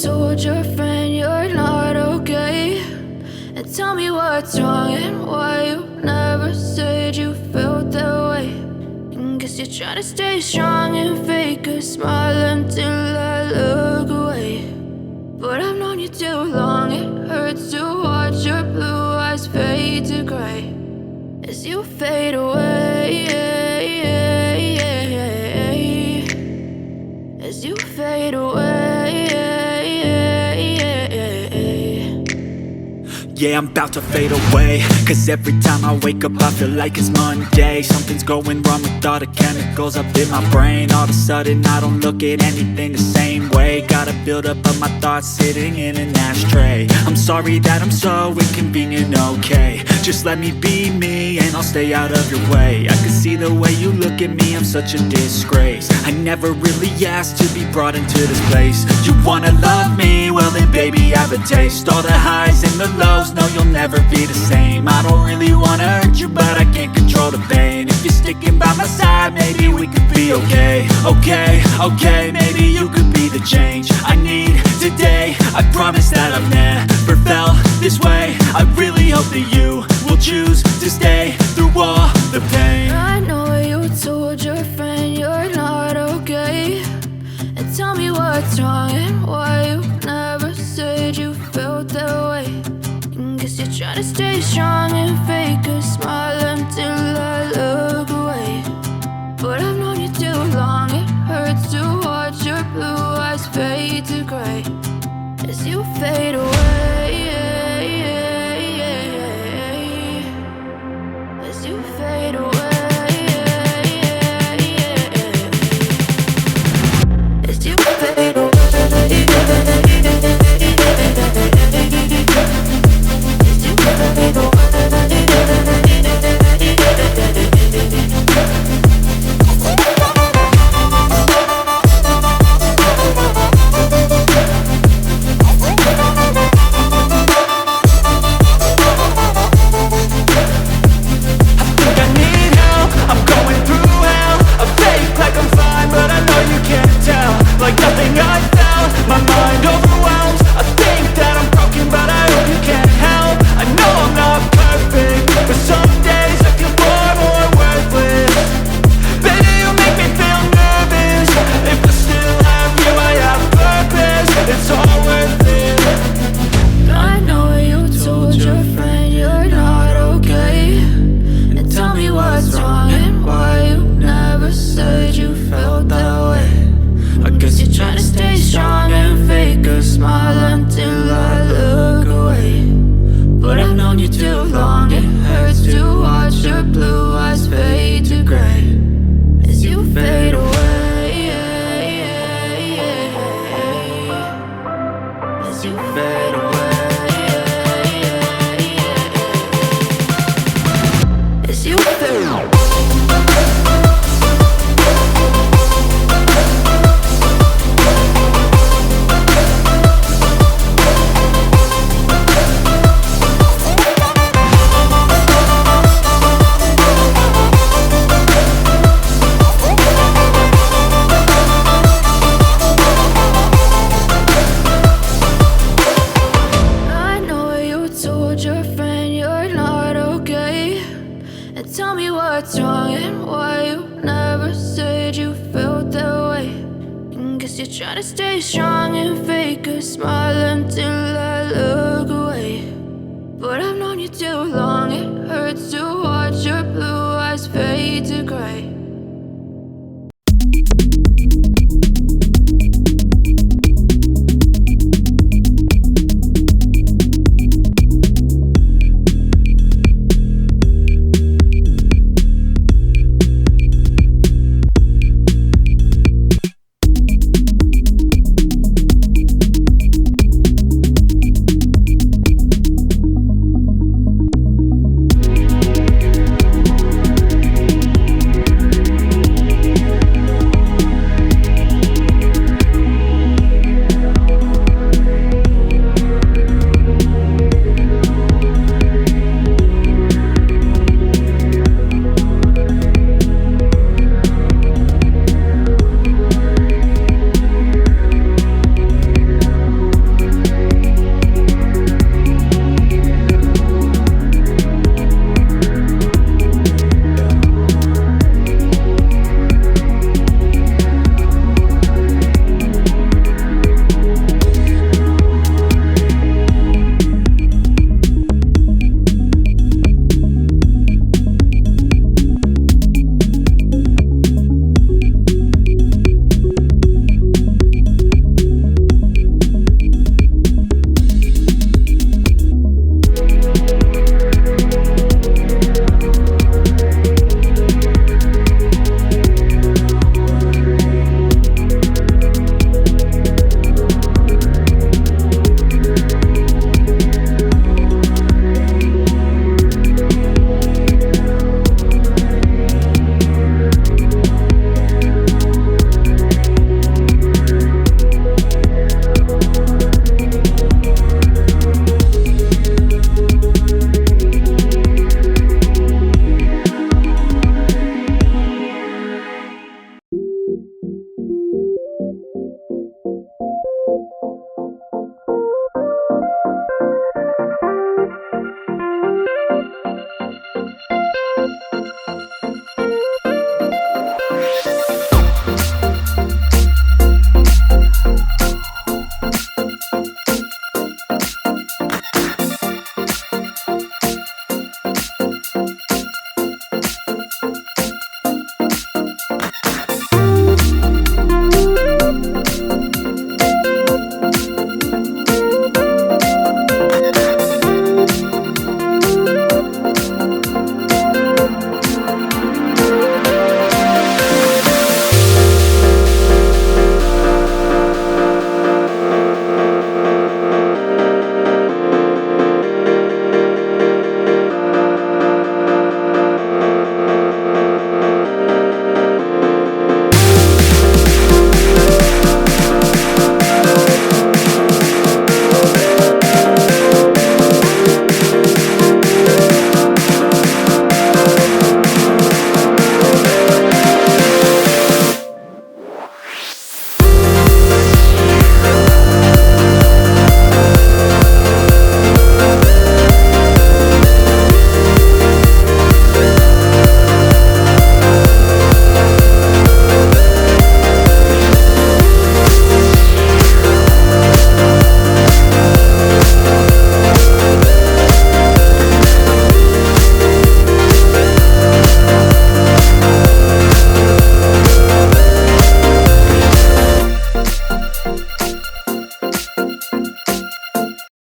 told your friend you're not okay, and tell me what's wrong and why you never said you felt that way. And guess you're trying to stay strong and fake a smile until I look away. But I've known you too long, it hurts to watch your blue eyes fade to gray as you fade away, as you fade away. Yeah, I'm about to fade away, cause every time I wake up I feel like it's Monday. Something's going wrong with all the chemicals up in my brain. All of a sudden I don't look at anything the same way. Gotta build up of my thoughts sitting in an ashtray. I'm sorry that I'm so inconvenient, okay. Just let me be me and I'll stay out of your way. I can see the way you look at me, I'm such a disgrace. I never really asked to be brought into this place. You wanna love me? Well then baby I have a taste. All the highs and the lows, no you'll never be the same. I don't really wanna hurt you but I can't control the pain. If you're sticking by my side maybe we could be okay. Okay, maybe you could be the change I need today. I promise that I've never felt this way. I really hope that you will choose to stay through all the pain. I know you told your friend you're not okay, and tell me what's wrong and why you never said you felt that way. And guess you're trying to stay strong and fake a smile until I look away. But I've known you too long, it hurts to watch your blue eyes fade to gray as you fade away, as you fade away, as you fade away. Like nothing I felt, my mind overwhelmed. I think that I'm broken, but I hope you can't help. I know I'm not perfect, but some days I feel far more worthless. Baby, you make me feel nervous. If I still have you, I have purpose. It's all worth it. I know you told your friend you're not okay, and tell me what's wrong and why you never said you felt that way. I guess you're trying to stay strong and fake a smile until I look away. But I've known you too long, it hurts to watch your blue eyes fade to gray as you fade away, as you fade away, as you fade away. Your friend you're not okay, and tell me what's wrong and why you never said you felt that way. And guess you're trying to stay strong and fake a smile until I look away. But I've known you too long, it hurts to watch your blue eyes fade to gray